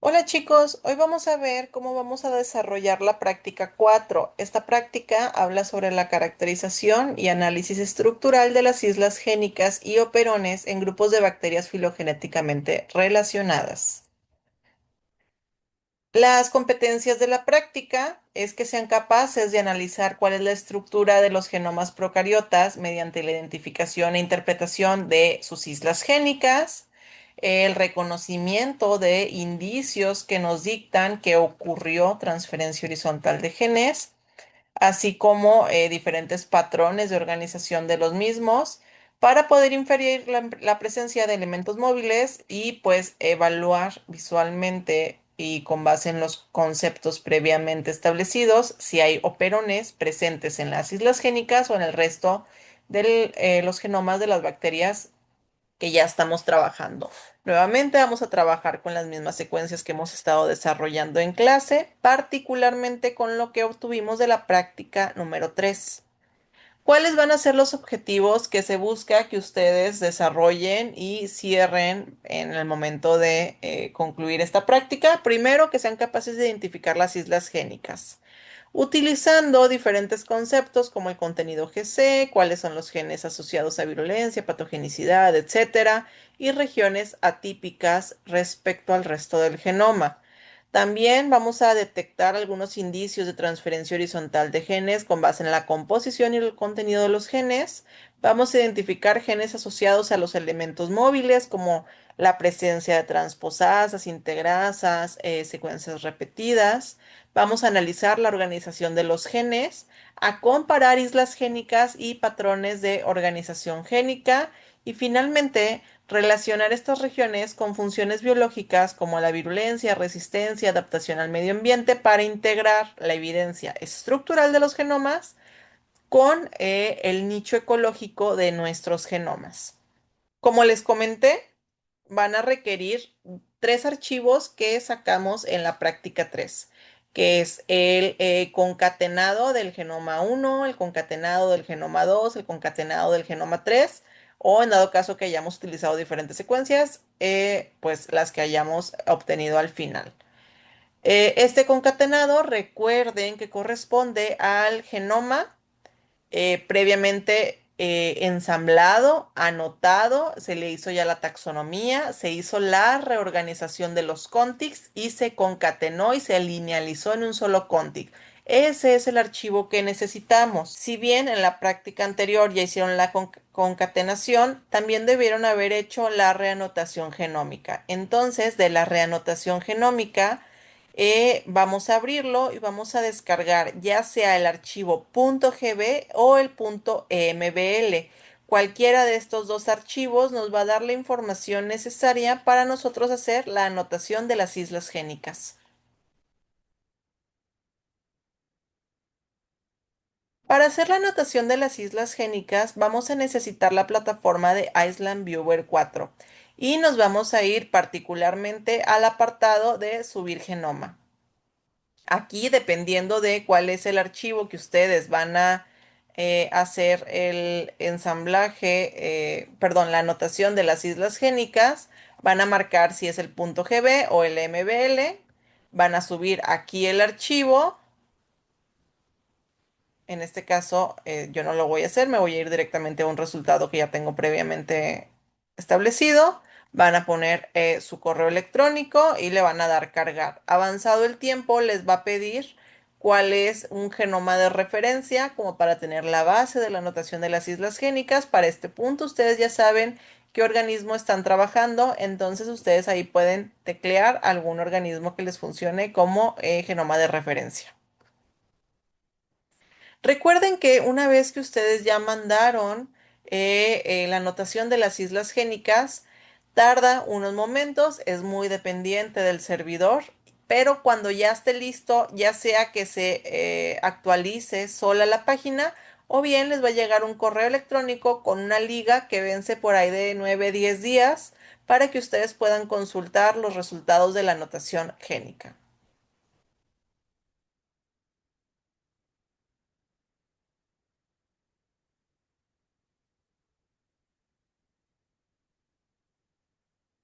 Hola chicos, hoy vamos a ver cómo vamos a desarrollar la práctica 4. Esta práctica habla sobre la caracterización y análisis estructural de las islas génicas y operones en grupos de bacterias filogenéticamente relacionadas. Las competencias de la práctica es que sean capaces de analizar cuál es la estructura de los genomas procariotas mediante la identificación e interpretación de sus islas génicas, el reconocimiento de indicios que nos dictan que ocurrió transferencia horizontal de genes, así como diferentes patrones de organización de los mismos para poder inferir la presencia de elementos móviles y pues evaluar visualmente y con base en los conceptos previamente establecidos si hay operones presentes en las islas génicas o en el resto de los genomas de las bacterias que ya estamos trabajando. Nuevamente vamos a trabajar con las mismas secuencias que hemos estado desarrollando en clase, particularmente con lo que obtuvimos de la práctica número 3. ¿Cuáles van a ser los objetivos que se busca que ustedes desarrollen y cierren en el momento de concluir esta práctica? Primero, que sean capaces de identificar las islas génicas, utilizando diferentes conceptos como el contenido GC, cuáles son los genes asociados a virulencia, patogenicidad, etcétera, y regiones atípicas respecto al resto del genoma. También vamos a detectar algunos indicios de transferencia horizontal de genes con base en la composición y el contenido de los genes. Vamos a identificar genes asociados a los elementos móviles como la presencia de transposasas, integrasas, secuencias repetidas. Vamos a analizar la organización de los genes, a comparar islas génicas y patrones de organización génica y finalmente relacionar estas regiones con funciones biológicas como la virulencia, resistencia, adaptación al medio ambiente para integrar la evidencia estructural de los genomas con el nicho ecológico de nuestros genomas. Como les comenté, van a requerir tres archivos que sacamos en la práctica 3, que es el concatenado del genoma 1, el concatenado del genoma 2, el concatenado del genoma 3, o en dado caso que hayamos utilizado diferentes secuencias, pues las que hayamos obtenido al final. Este concatenado, recuerden que corresponde al genoma previamente ensamblado, anotado, se le hizo ya la taxonomía, se hizo la reorganización de los contigs y se concatenó y se linealizó en un solo contig. Ese es el archivo que necesitamos. Si bien en la práctica anterior ya hicieron la concatenación, también debieron haber hecho la reanotación genómica. Entonces, de la reanotación genómica, vamos a abrirlo y vamos a descargar ya sea el archivo .gb o el .embl. Cualquiera de estos dos archivos nos va a dar la información necesaria para nosotros hacer la anotación de las islas génicas. Para hacer la anotación de las islas génicas vamos a necesitar la plataforma de Island Viewer 4 y nos vamos a ir particularmente al apartado de subir genoma. Aquí, dependiendo de cuál es el archivo que ustedes van a hacer el ensamblaje, perdón, la anotación de las islas génicas, van a marcar si es el .gb o el mbl, van a subir aquí el archivo. En este caso, yo no lo voy a hacer, me voy a ir directamente a un resultado que ya tengo previamente establecido. Van a poner su correo electrónico y le van a dar cargar. Avanzado el tiempo, les va a pedir cuál es un genoma de referencia, como para tener la base de la anotación de las islas génicas. Para este punto, ustedes ya saben qué organismo están trabajando, entonces ustedes ahí pueden teclear algún organismo que les funcione como genoma de referencia. Recuerden que una vez que ustedes ya mandaron la anotación de las islas génicas, tarda unos momentos, es muy dependiente del servidor, pero cuando ya esté listo, ya sea que se actualice sola la página o bien les va a llegar un correo electrónico con una liga que vence por ahí de 9 a 10 días para que ustedes puedan consultar los resultados de la anotación génica.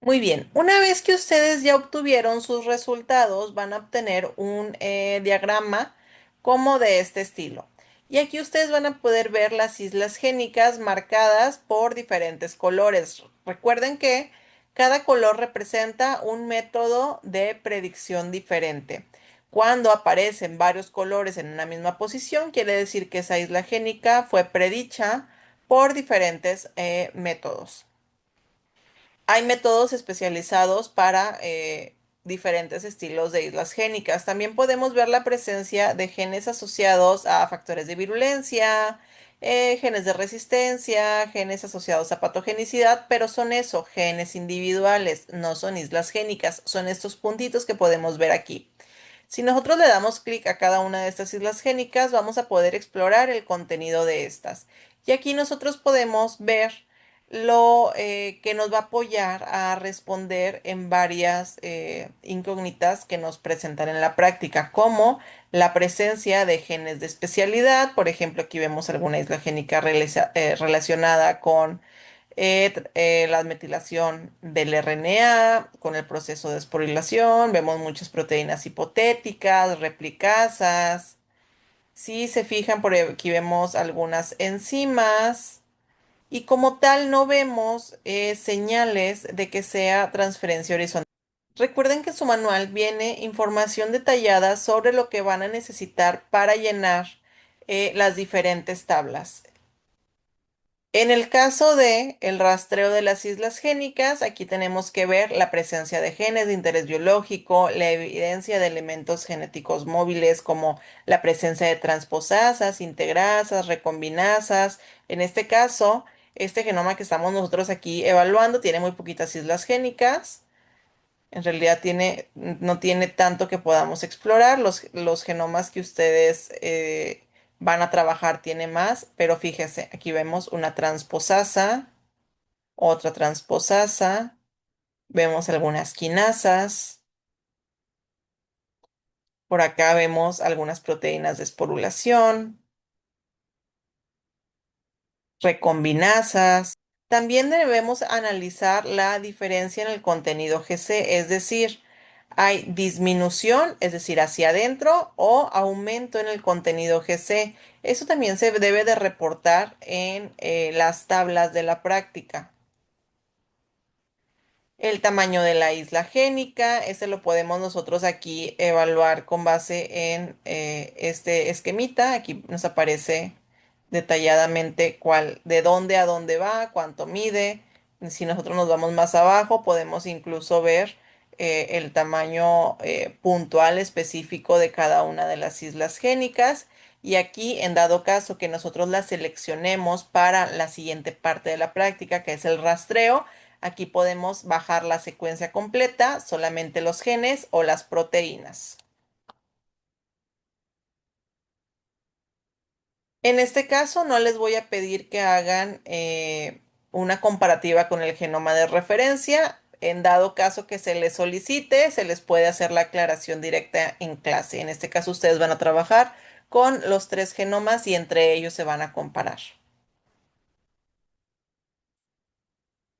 Muy bien, una vez que ustedes ya obtuvieron sus resultados, van a obtener un diagrama como de este estilo. Y aquí ustedes van a poder ver las islas génicas marcadas por diferentes colores. Recuerden que cada color representa un método de predicción diferente. Cuando aparecen varios colores en una misma posición, quiere decir que esa isla génica fue predicha por diferentes métodos. Hay métodos especializados para diferentes estilos de islas génicas. También podemos ver la presencia de genes asociados a factores de virulencia, genes de resistencia, genes asociados a patogenicidad, pero son eso, genes individuales, no son islas génicas, son estos puntitos que podemos ver aquí. Si nosotros le damos clic a cada una de estas islas génicas, vamos a poder explorar el contenido de estas. Y aquí nosotros podemos ver lo que nos va a apoyar a responder en varias incógnitas que nos presentan en la práctica, como la presencia de genes de especialidad. Por ejemplo, aquí vemos alguna isla génica relacionada con la metilación del RNA con el proceso de espolilación. Vemos muchas proteínas hipotéticas, replicasas. Si se fijan, por aquí vemos algunas enzimas y como tal no vemos señales de que sea transferencia horizontal. Recuerden que en su manual viene información detallada sobre lo que van a necesitar para llenar las diferentes tablas. En el caso de el rastreo de las islas génicas, aquí tenemos que ver la presencia de genes de interés biológico, la evidencia de elementos genéticos móviles como la presencia de transposasas, integrasas, recombinasas. En este caso, este genoma que estamos nosotros aquí evaluando tiene muy poquitas islas génicas. En realidad no tiene tanto que podamos explorar. Los genomas que ustedes van a trabajar tiene más, pero fíjese, aquí vemos una transposasa, otra transposasa, vemos algunas quinasas, por acá vemos algunas proteínas de esporulación, recombinasas. También debemos analizar la diferencia en el contenido GC, es decir, hay disminución, es decir, hacia adentro o aumento en el contenido GC. Eso también se debe de reportar en las tablas de la práctica. El tamaño de la isla génica, este lo podemos nosotros aquí evaluar con base en este esquemita. Aquí nos aparece detalladamente de dónde a dónde va, cuánto mide. Si nosotros nos vamos más abajo, podemos incluso ver el tamaño puntual específico de cada una de las islas génicas. Y aquí, en dado caso que nosotros las seleccionemos para la siguiente parte de la práctica, que es el rastreo, aquí podemos bajar la secuencia completa, solamente los genes o las proteínas. En este caso, no les voy a pedir que hagan una comparativa con el genoma de referencia. En dado caso que se les solicite, se les puede hacer la aclaración directa en clase. En este caso, ustedes van a trabajar con los tres genomas y entre ellos se van a comparar.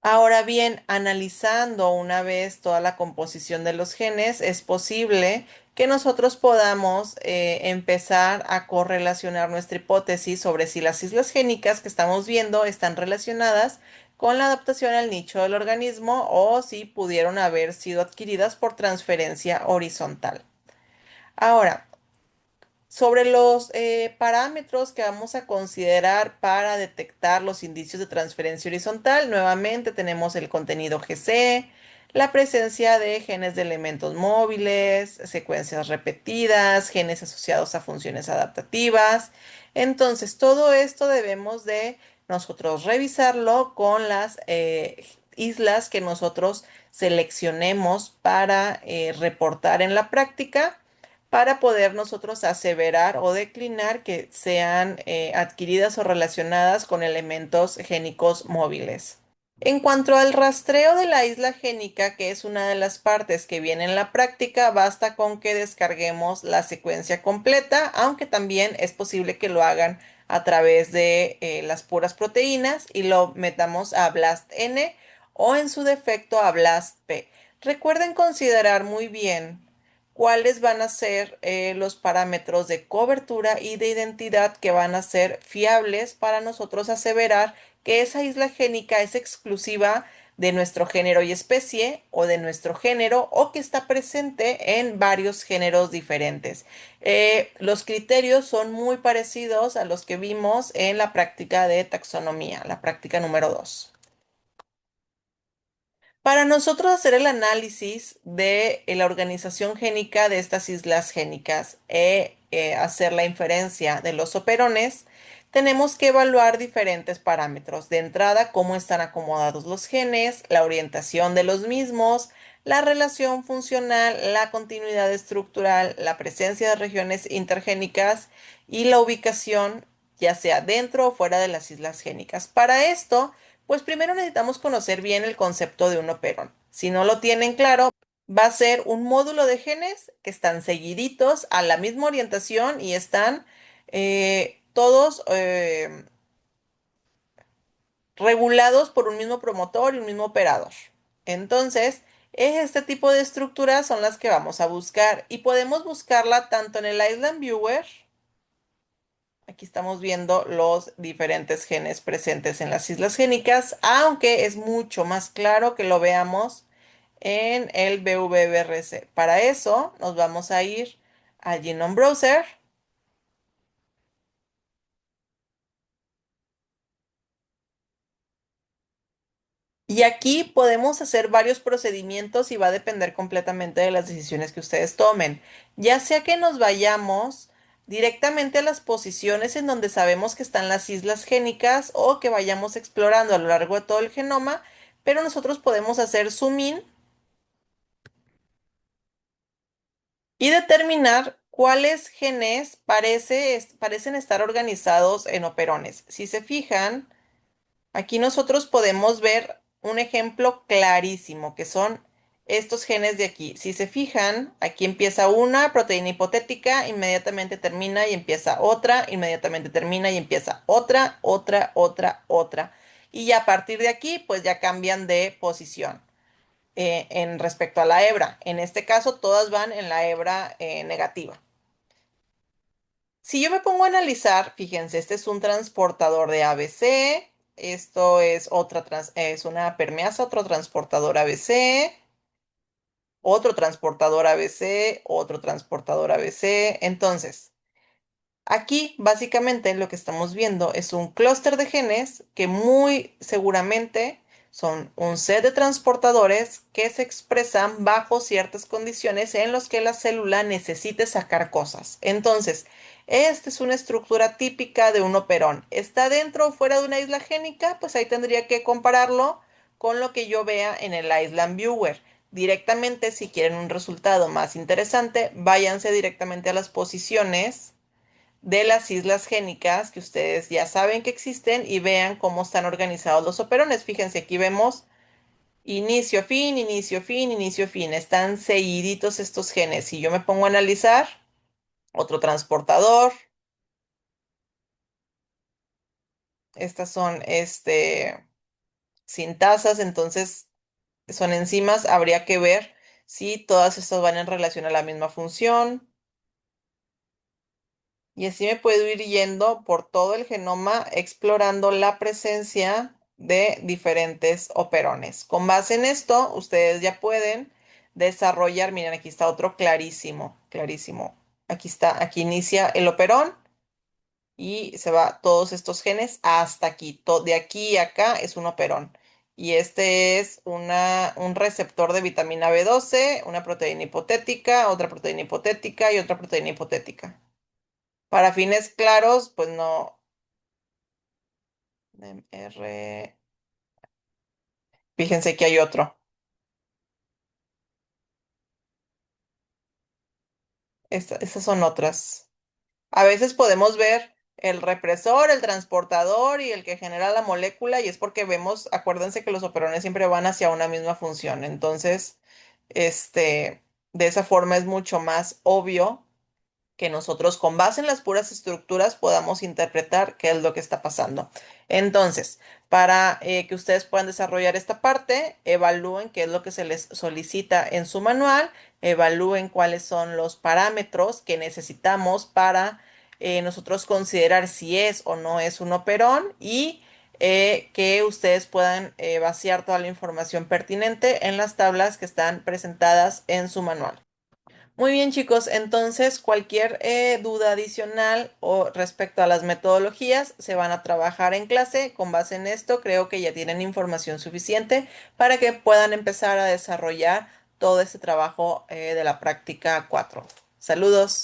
Ahora bien, analizando una vez toda la composición de los genes, es posible que nosotros podamos empezar a correlacionar nuestra hipótesis sobre si las islas génicas que estamos viendo están relacionadas con la adaptación al nicho del organismo o si pudieron haber sido adquiridas por transferencia horizontal. Ahora, sobre los parámetros que vamos a considerar para detectar los indicios de transferencia horizontal, nuevamente tenemos el contenido GC, la presencia de genes de elementos móviles, secuencias repetidas, genes asociados a funciones adaptativas. Entonces, todo esto debemos de nosotros revisarlo con las islas que nosotros seleccionemos para reportar en la práctica para poder nosotros aseverar o declinar que sean adquiridas o relacionadas con elementos génicos móviles. En cuanto al rastreo de la isla génica, que es una de las partes que viene en la práctica, basta con que descarguemos la secuencia completa, aunque también es posible que lo hagan a través de las puras proteínas y lo metamos a BLASTn o en su defecto a BLAST-P. Recuerden considerar muy bien cuáles van a ser los parámetros de cobertura y de identidad que van a ser fiables para nosotros aseverar que esa isla génica es exclusiva de nuestro género y especie o de nuestro género o que está presente en varios géneros diferentes. Los criterios son muy parecidos a los que vimos en la práctica de taxonomía, la práctica número 2. Para nosotros hacer el análisis de la organización génica de estas islas génicas e hacer la inferencia de los operones, tenemos que evaluar diferentes parámetros. De entrada, cómo están acomodados los genes, la orientación de los mismos, la relación funcional, la continuidad estructural, la presencia de regiones intergénicas y la ubicación, ya sea dentro o fuera de las islas génicas. Para esto, pues primero necesitamos conocer bien el concepto de un operón. Si no lo tienen claro, va a ser un módulo de genes que están seguiditos a la misma orientación y están todos regulados por un mismo promotor y un mismo operador. Entonces, este tipo de estructuras son las que vamos a buscar y podemos buscarla tanto en el Island Viewer. Aquí estamos viendo los diferentes genes presentes en las islas génicas, aunque es mucho más claro que lo veamos en el BVBRC. Para eso nos vamos a ir al Genome Browser y aquí podemos hacer varios procedimientos y va a depender completamente de las decisiones que ustedes tomen. Ya sea que nos vayamos directamente a las posiciones en donde sabemos que están las islas génicas o que vayamos explorando a lo largo de todo el genoma, pero nosotros podemos hacer zoom in y determinar cuáles genes parecen estar organizados en operones. Si se fijan, aquí nosotros podemos ver un ejemplo clarísimo, que son estos genes de aquí. Si se fijan, aquí empieza una proteína hipotética, inmediatamente termina y empieza otra, inmediatamente termina y empieza otra, otra, otra, otra. Y ya a partir de aquí, pues ya cambian de posición en respecto a la hebra. En este caso, todas van en la hebra negativa. Si yo me pongo a analizar, fíjense, este es un transportador de ABC, esto es es una permeasa, otro transportador ABC, otro transportador ABC, otro transportador ABC. Entonces, aquí básicamente lo que estamos viendo es un clúster de genes que muy seguramente son un set de transportadores que se expresan bajo ciertas condiciones en los que la célula necesite sacar cosas. Entonces, esta es una estructura típica de un operón. ¿Está dentro o fuera de una isla génica? Pues ahí tendría que compararlo con lo que yo vea en el Island Viewer. Directamente, si quieren un resultado más interesante, váyanse directamente a las posiciones de las islas génicas que ustedes ya saben que existen y vean cómo están organizados los operones. Fíjense, aquí vemos inicio, fin, inicio, fin, inicio, fin. Están seguiditos estos genes. Si yo me pongo a analizar, otro transportador, estas son sintasas, entonces son enzimas, habría que ver si todas estas van en relación a la misma función. Y así me puedo ir yendo por todo el genoma explorando la presencia de diferentes operones. Con base en esto, ustedes ya pueden desarrollar, miren, aquí está otro clarísimo, clarísimo. Aquí está, aquí inicia el operón y se va todos estos genes hasta aquí. De aquí a acá es un operón. Y este es un receptor de vitamina B12, una proteína hipotética, otra proteína hipotética y otra proteína hipotética. Para fines claros, pues no. R. Fíjense que hay otro. Estas son otras. A veces podemos ver el represor, el transportador y el que genera la molécula, y es porque vemos, acuérdense que los operones siempre van hacia una misma función. Entonces, de esa forma es mucho más obvio que nosotros con base en las puras estructuras podamos interpretar qué es lo que está pasando. Entonces, para que ustedes puedan desarrollar esta parte, evalúen qué es lo que se les solicita en su manual, evalúen cuáles son los parámetros que necesitamos para nosotros considerar si es o no es un operón y que ustedes puedan vaciar toda la información pertinente en las tablas que están presentadas en su manual. Muy bien, chicos, entonces cualquier duda adicional o respecto a las metodologías se van a trabajar en clase. Con base en esto, creo que ya tienen información suficiente para que puedan empezar a desarrollar todo este trabajo de la práctica 4. Saludos.